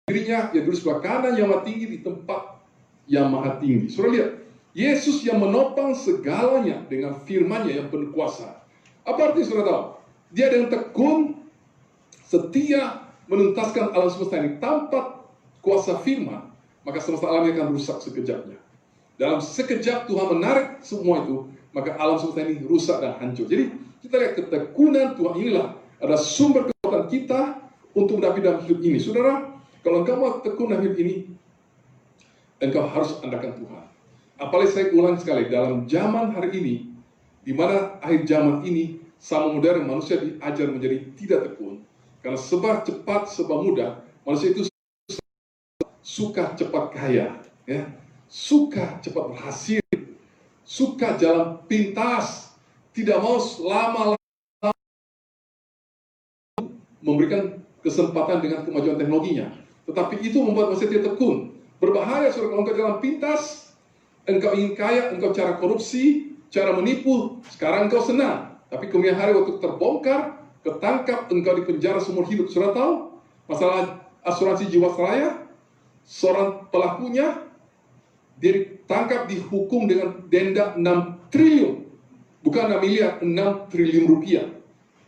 dirinya yang dulu sebelah kanan yang maha tinggi di tempat yang maha tinggi. Sudah lihat, Yesus yang menopang segalanya dengan firman-Nya yang penuh kuasa. Apa artinya sudah tahu? Dia dengan tekun, setia menuntaskan alam semesta ini. Tanpa kuasa firman, maka semesta alam ini akan rusak sekejapnya. Dalam sekejap Tuhan menarik semua itu, maka alam semesta ini rusak dan hancur. Jadi kita lihat ketekunan Tuhan inilah adalah sumber kekuatan kita untuk menghadapi dalam hidup ini. Saudara, kalau engkau mau tekun dalam hidup ini, engkau harus andalkan Tuhan. Apalagi saya ulang sekali, dalam zaman hari ini, di mana akhir zaman ini, sama modern manusia diajar menjadi tidak tekun. Karena sebab cepat, sebab mudah, manusia itu suka cepat kaya, ya, suka cepat berhasil, suka jalan pintas, tidak mau lama-lama memberikan kesempatan dengan kemajuan teknologinya. Tetapi itu membuat manusia tidak tekun. Berbahaya, saudara, kalau engkau jalan pintas, engkau ingin kaya, engkau cara korupsi, cara menipu, sekarang engkau senang. Tapi kemudian hari waktu terbongkar, ketangkap, engkau dipenjara seumur hidup. Sudah tahu masalah asuransi Jiwasraya? Seorang pelakunya, dia ditangkap, dihukum dengan denda 6 triliun. Bukan 6 miliar, 6 triliun rupiah.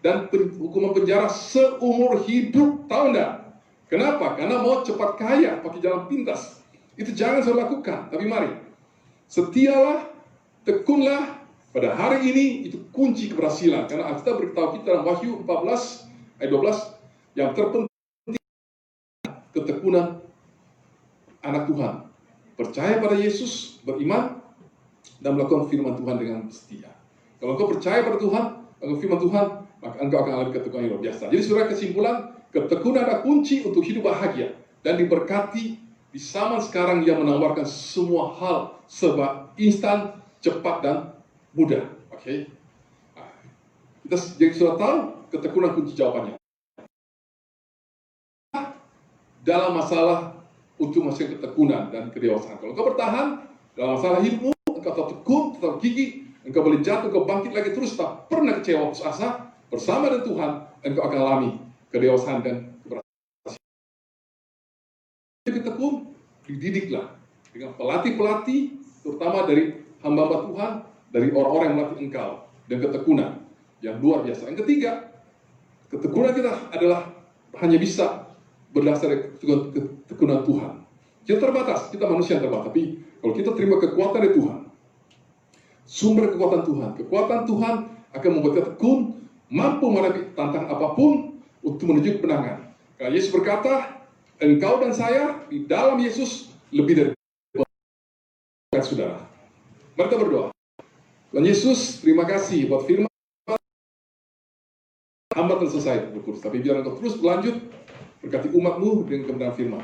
Dan hukuman penjara seumur hidup. Tahu enggak? Kenapa? Karena mau cepat kaya, pakai jalan pintas. Itu jangan saya lakukan. Tapi mari, setialah, tekunlah. Pada hari ini itu kunci keberhasilan. Karena Alkitab beritahu kita dalam Wahyu 14 ayat 12, yang terpenting ketekunan anak Tuhan. Percaya pada Yesus, beriman, dan melakukan firman Tuhan dengan setia. Kalau engkau percaya pada Tuhan, melakukan firman Tuhan, maka engkau akan alami ketekunan yang luar biasa. Jadi saudara, kesimpulan, ketekunan adalah kunci untuk hidup bahagia dan diberkati di zaman sekarang yang menawarkan semua hal serba instan, cepat, dan mudah. Oke. Nah, kita jadi sudah tahu ketekunan kunci jawabannya. Dalam masalah untuk masih ketekunan dan kedewasaan. Kalau engkau bertahan dalam masalah hidupmu, engkau tetap tekun, tetap gigih, engkau boleh jatuh, engkau bangkit lagi terus, tak pernah kecewa, putus asa, bersama dengan Tuhan, engkau akan alami kedewasaan dan keberhasilan. Tekun, dididiklah dengan pelatih-pelatih, terutama dari hamba-hamba Tuhan, dari orang-orang yang melatih engkau, dan ketekunan yang luar biasa. Yang ketiga, ketekunan kita adalah hanya bisa berdasar dari ketekunan Tuhan. Kita terbatas, kita manusia yang terbatas. Tapi kalau kita terima kekuatan dari Tuhan, sumber kekuatan Tuhan akan membuat kita tekun, mampu menghadapi tantangan apapun untuk menuju kemenangan. Karena Yesus berkata, engkau dan saya di dalam Yesus lebih dari saudara. Mari kita berdoa. Tuhan Yesus, terima kasih buat firman. Hamba telah selesai berkurus, tapi biar engkau terus berlanjut berkati umatmu dengan kebenaran firman.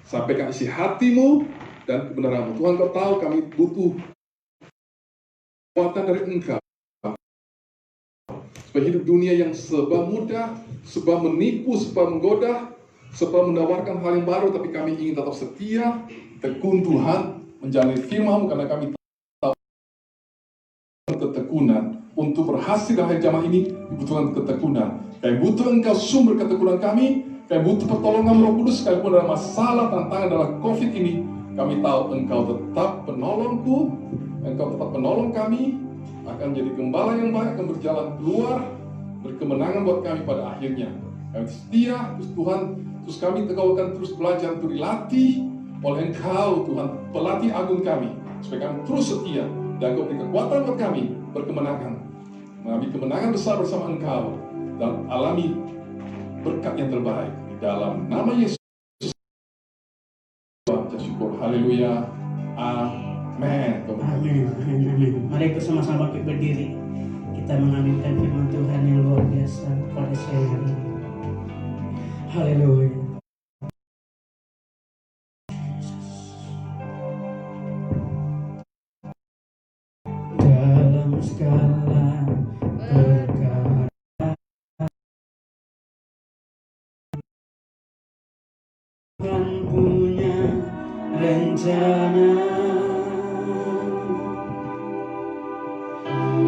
Sampaikan isi hatimu dan kebenaranmu. Tuhan, kau tahu kami butuh kekuatan dari engkau. Supaya hidup dunia yang serba mudah, serba menipu, serba menggoda, serba menawarkan hal yang baru, tapi kami ingin tetap setia, tekun Tuhan, menjalani firman-Mu karena kami tahu ketekunan. Untuk berhasil dalam zaman ini dibutuhkan ketekunan. Kami butuh engkau sumber ketekunan kami. Kami butuh pertolongan Roh Kudus sekalipun dalam masalah tantangan dalam COVID ini. Kami tahu engkau tetap penolongku. Engkau tetap penolong kami. Akan jadi gembala yang baik, akan berjalan keluar, berkemenangan buat kami pada akhirnya. Kami setia, terus Tuhan, terus kami akan terus belajar untuk dilatih oleh engkau Tuhan, pelatih agung kami. Supaya kami terus setia dan engkau beri kekuatan buat kami berkemenangan. Mengambil kemenangan besar bersama engkau dan alami berkat yang terbaik di dalam nama Yesus. Baca syukur, haleluya, amin. Amin. Mari bersama-sama kita berdiri. Kita mengaminkan firman Tuhan yang luar biasa pada siang hari ini. Haleluya. Dalam segala perkara Tuhan punya rencana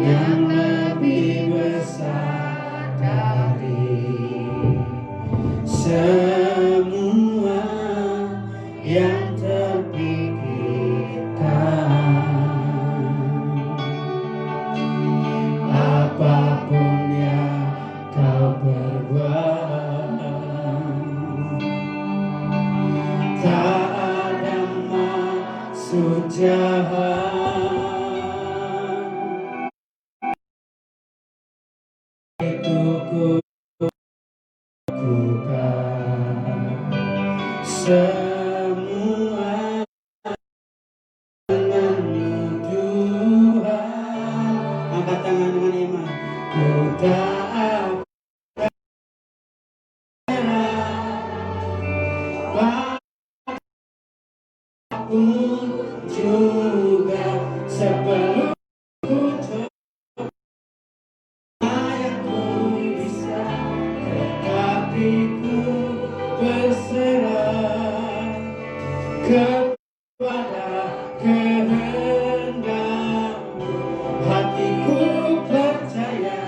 yang lebih besar dari semua yang terpikirkan. Apapun yang kau berbuat, tak ada maksud jahat. Itu ku lakukan semua denganmu Tuhan. Angkat tangan dengan iman. Ku tak akan apapun juga sebelum ku yang ku bisa, tetapi ku berserah kepada kehendak-Mu. Hatiku percaya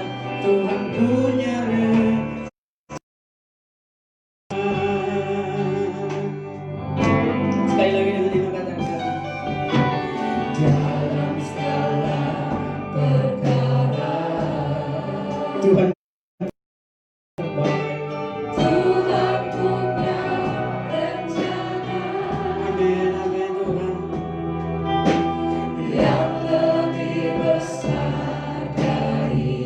Tuhan punya rencana. Sekali lagi dengan lima kata-kata. Dalam segala perkara Tuhan terbaik. Tuhan punya rencana. Amin, amin Tuhan. Yang lebih besar dari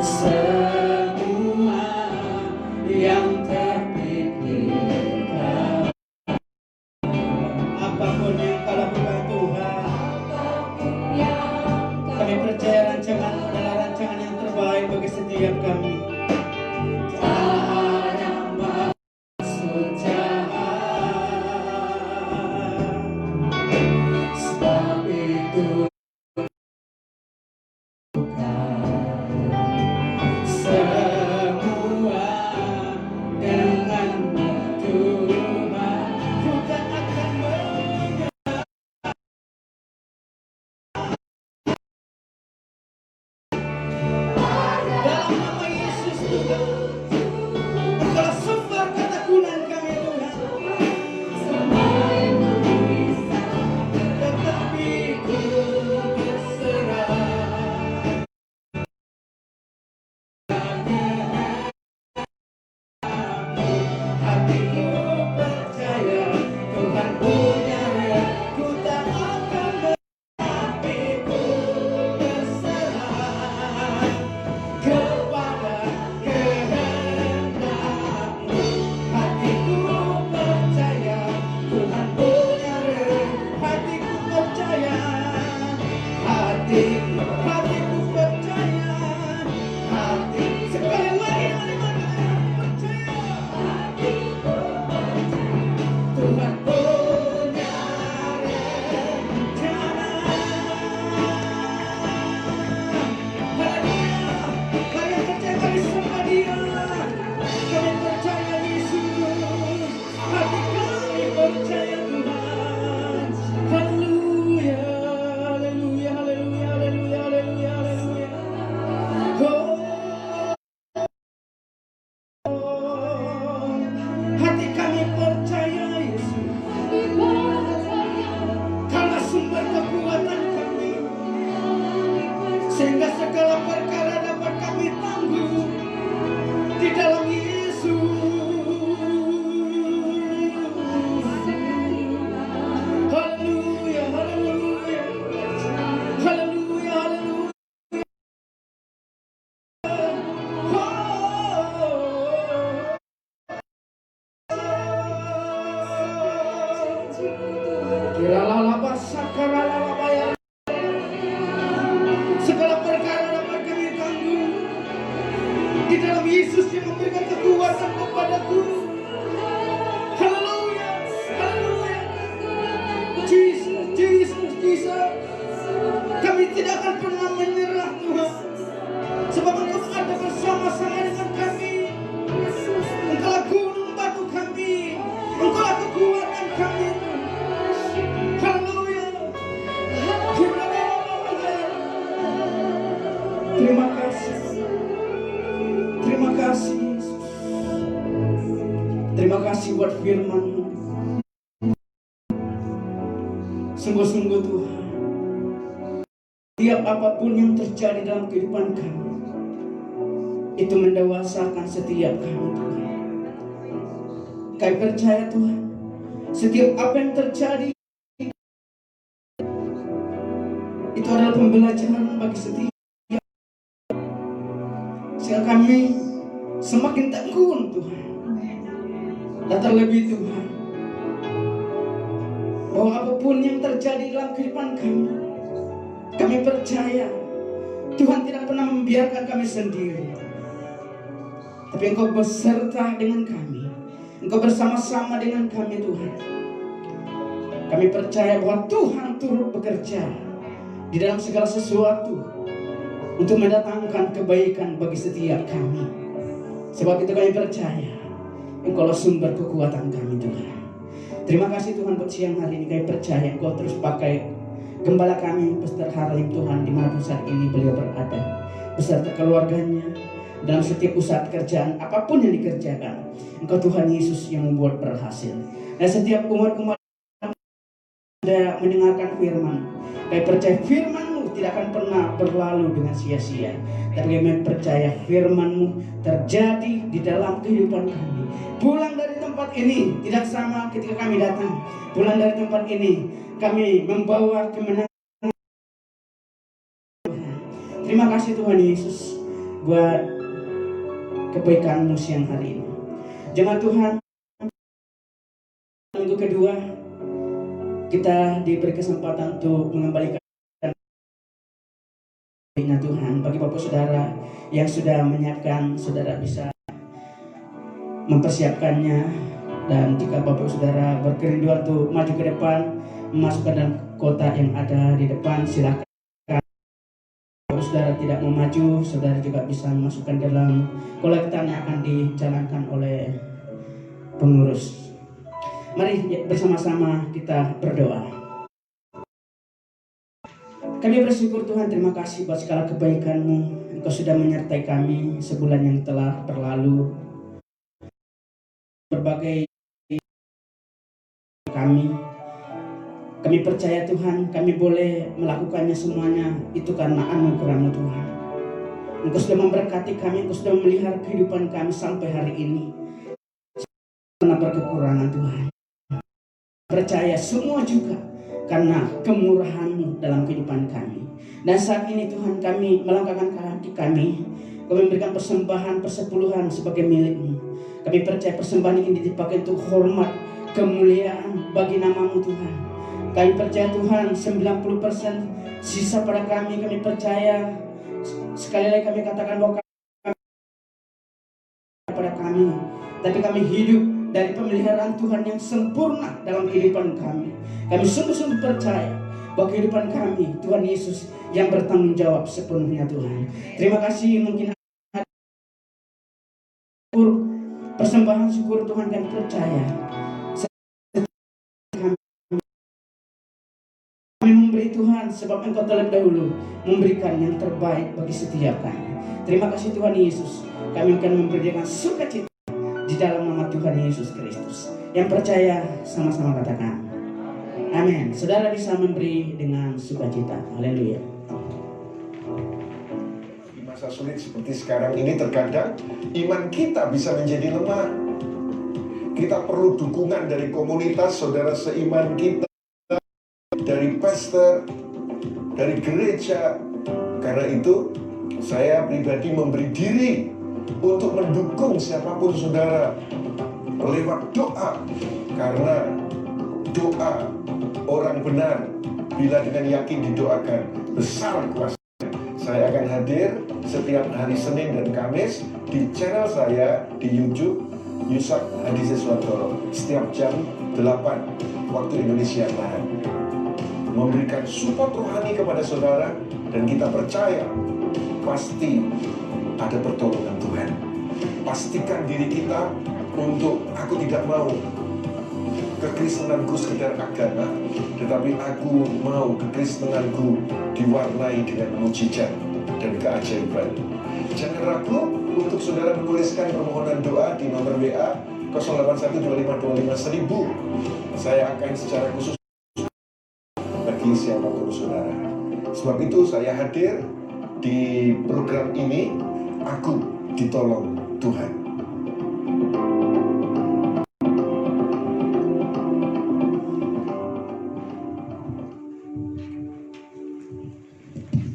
semua yang terpikirkan. Apapun yang kau lakukan Tuhan, kami percaya rancangan-Mu adalah rancangan yang terbaik bagi setiap kami. Tak ada maksud jahat. Sebab itu semua dengan-Mu Tuhan. Ku tak akan menyerah. Dalam nama Yesus Tuhan, Engkaulah sumber ketekunan kami Tuhan. Tetapi ku berserah. Hatiku percaya Tuhan punya rencana. Ku tak akan tetapi ku berserah kepada kehendak-Mu. Yesus yang memberikan kekuatan kepadaku. Haleluya, haleluya. Jesus, Jesus, Jesus. Kami tidak akan pernah menyerah Tuhan, sebab Engkau ada bersama-sama dengan kami. Engkaulah gunung batu kami, Engkaulah kekuatan kami. Haleluya. Terima kasih. Terima kasih Yesus. Terima kasih buat firman-Mu. Sungguh-sungguh Tuhan, tiap apapun yang terjadi dalam kehidupan kami, itu mendewasakan setiap kami Tuhan. Kami percaya Tuhan, setiap apa yang terjadi itu adalah pembelajaran bagi setiap, sehingga kami semakin tekun Tuhan. Dan terlebih Tuhan, bahwa apapun yang terjadi dalam kehidupan kami percaya Tuhan tidak pernah membiarkan kami sendiri, tapi Engkau beserta dengan kami, Engkau bersama-sama dengan kami Tuhan. Kami percaya bahwa Tuhan turut bekerja di dalam segala sesuatu untuk mendatangkan kebaikan bagi setiap kami. Sebab itu kami percaya Engkaulah sumber kekuatan kami Tuhan. Terima kasih Tuhan buat siang hari ini. Kami percaya Engkau terus pakai gembala kami, Pastor Harlim Tuhan, dimanapun saat ini beliau berada, beserta keluarganya, dalam setiap usaha pekerjaan apapun yang dikerjakan. Engkau Tuhan Yesus yang membuat berhasil. Dan setiap umat-umat yang mendengarkan firman, kami percaya firman-Mu tidak akan pernah berlalu dengan sia-sia. Tapi kami percaya firman-Mu terjadi di dalam kehidupan kami. Pulang dari tempat ini tidak sama ketika kami datang. Pulang dari tempat ini kami membawa kemenangan. Terima kasih Tuhan Yesus buat kebaikan-Mu siang hari ini. Jemaat Tuhan, minggu kedua kita diberi kesempatan untuk mengembalikan Tuhan. Bagi Bapak Saudara yang sudah menyiapkan, saudara bisa mempersiapkannya. Dan jika Bapak Saudara berkerinduan untuk maju ke depan, memasukkan dalam kotak yang ada di depan, silakan. Bapak Saudara tidak mau maju, saudara juga bisa memasukkan dalam kolektan yang akan dijalankan oleh pengurus. Mari bersama-sama kita berdoa. Kami bersyukur Tuhan, terima kasih buat segala kebaikan-Mu. Engkau sudah menyertai kami sebulan yang telah berlalu. Berbagai kami percaya Tuhan, kami boleh melakukannya semuanya itu karena anugerah-Mu Tuhan. Engkau sudah memberkati kami, Engkau sudah memelihara kehidupan kami sampai hari ini. Karena berkekurangan Tuhan. Percaya semua juga karena kemurahan-Mu dalam kehidupan kami. Dan saat ini Tuhan, kami melangkahkan kaki kami memberikan persembahan persepuluhan sebagai milik-Mu. Kami percaya persembahan ini dipakai untuk hormat, kemuliaan bagi nama-Mu Tuhan. Kami percaya Tuhan 90% sisa pada kami percaya. Sekali lagi kami katakan bahwa pada kami, tapi kami hidup dari pemeliharaan Tuhan yang sempurna dalam kehidupan kami. Kami sungguh-sungguh percaya bahwa kehidupan kami Tuhan Yesus yang bertanggung jawab sepenuhnya Tuhan. Terima kasih, mungkin persembahan syukur Tuhan, kami percaya kami memberi Tuhan sebab Engkau terlebih dahulu memberikan yang terbaik bagi setiap kami. Terima kasih Tuhan Yesus. Kami akan memberikan sukacita di dalam nama Tuhan Yesus Kristus. Yang percaya sama-sama katakan amin. Saudara bisa memberi dengan sukacita. Haleluya. Di masa sulit seperti sekarang ini, terkadang iman kita bisa menjadi lemah. Kita perlu dukungan dari komunitas saudara seiman kita, dari pastor, dari gereja. Karena itu saya pribadi memberi diri untuk mendukung siapapun saudara lewat doa. Karena doa orang benar bila dengan yakin didoakan besar kuasa. Saya akan hadir setiap hari Senin dan Kamis di channel saya di YouTube Yusak Hadi Siswanto setiap jam 8 waktu Indonesia Barat, memberikan support rohani kepada saudara, dan kita percaya pasti ada pertolongan Tuhan. Pastikan diri kita untuk aku tidak mau kekristenanku sekedar agama, tetapi aku mau kekristenanku diwarnai dengan mukjizat dan keajaiban. Jangan ragu untuk saudara menuliskan permohonan doa di nomor WA 08125251000. Saya akan secara khusus bagi siapapun saudara. Sebab itu saya hadir di program ini, aku ditolong Tuhan.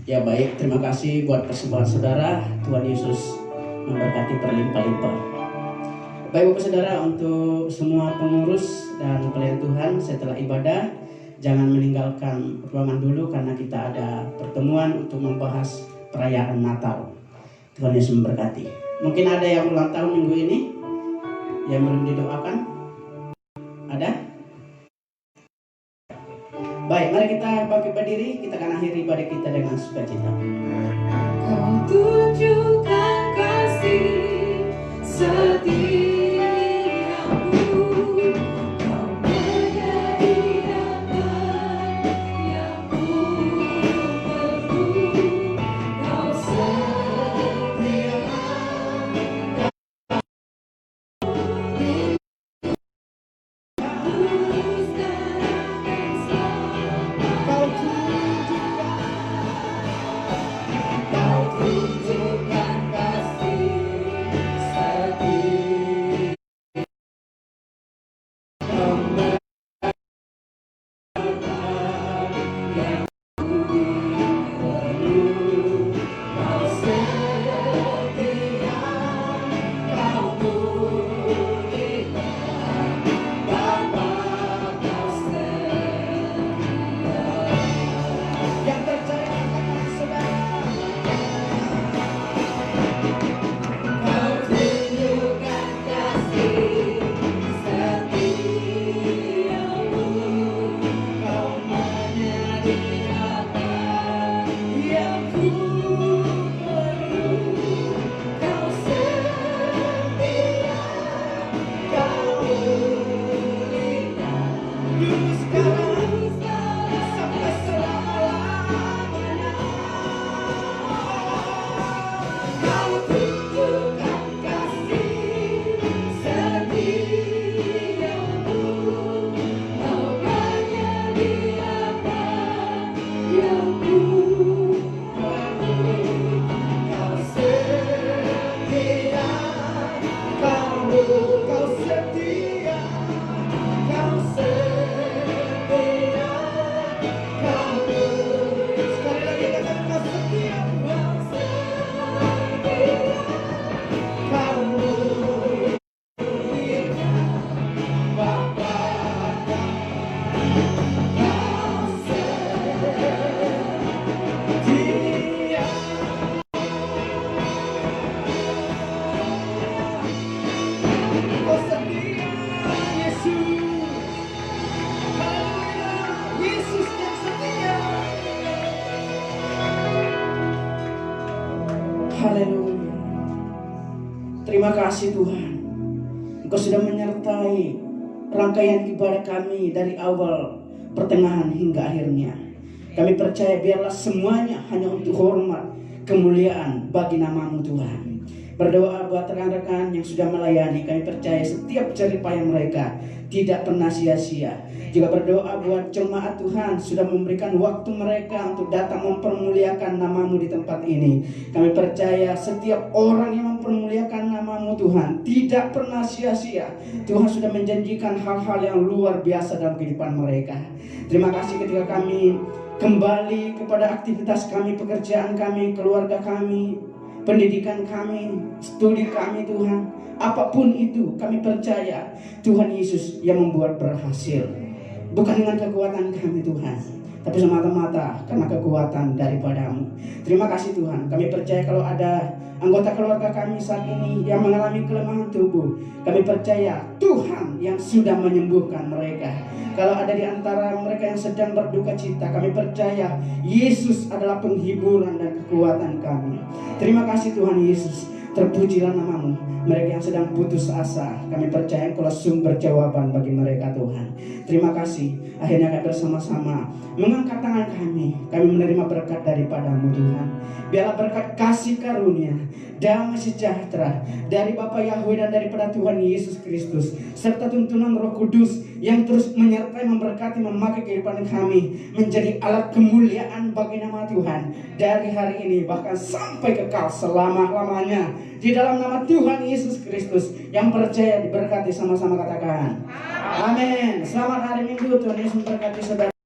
Ya baik, terima kasih buat persembahan saudara. Tuhan Yesus memberkati berlimpah-limpah. Baik Bapak Saudara, untuk semua pengurus dan pelayan Tuhan setelah ibadah, jangan meninggalkan ruangan dulu karena kita ada pertemuan untuk membahas perayaan Natal. Tuhan Yesus memberkati. Mungkin ada yang ulang tahun minggu ini yang belum didoakan? Ada? Baik, mari kita bangkit berdiri, kita akan akhiri ibadah kita dengan sukacita. Kau tunjukkan kasih setiamu, kau menjadi apa yang ku perlu, kau setia. Haleluya. Terima kasih Tuhan, Engkau sudah menyertai rangkaian ibadah kami dari awal, pertengahan hingga akhirnya. Kami percaya biarlah semuanya hanya untuk hormat, kemuliaan bagi nama-Mu Tuhan. Berdoa buat rekan-rekan yang sudah melayani, kami percaya setiap jerih payah mereka tidak pernah sia-sia. Juga berdoa buat jemaat Tuhan sudah memberikan waktu mereka untuk datang mempermuliakan nama-Mu di tempat ini. Kami percaya setiap orang yang mempermuliakan nama-Mu Tuhan tidak pernah sia-sia. Tuhan sudah menjanjikan hal-hal yang luar biasa dalam kehidupan mereka. Terima kasih ketika kami kembali kepada aktivitas kami, pekerjaan kami, keluarga kami, pendidikan kami, studi kami Tuhan. Apapun itu kami percaya Tuhan Yesus yang membuat berhasil. Bukan dengan kekuatan kami Tuhan, tapi semata-mata karena kekuatan daripadamu. Terima kasih Tuhan. Kami percaya kalau ada anggota keluarga kami saat ini yang mengalami kelemahan tubuh, kami percaya Tuhan yang sudah menyembuhkan mereka. Kalau ada di antara mereka yang sedang berduka cita, kami percaya Yesus adalah penghiburan dan kekuatan kami. Terima kasih Tuhan Yesus. Terpujilah namamu. Mereka yang sedang putus asa, kami percaya Engkau sumber jawaban bagi mereka Tuhan. Terima kasih. Akhirnya kami bersama-sama mengangkat tangan kami menerima berkat daripadamu Tuhan. Biarlah berkat kasih karunia, damai sejahtera dari Bapa Yahweh dan daripada Tuhan Yesus Kristus, serta tuntunan Roh Kudus yang terus menyertai, memberkati, memakai kehidupan kami menjadi alat kemuliaan bagi nama Tuhan dari hari ini bahkan sampai kekal selama-lamanya. Di dalam nama Tuhan Yesus Kristus, yang percaya diberkati sama-sama katakan amin. Selamat hari Minggu, Tuhan Yesus memberkati saudara.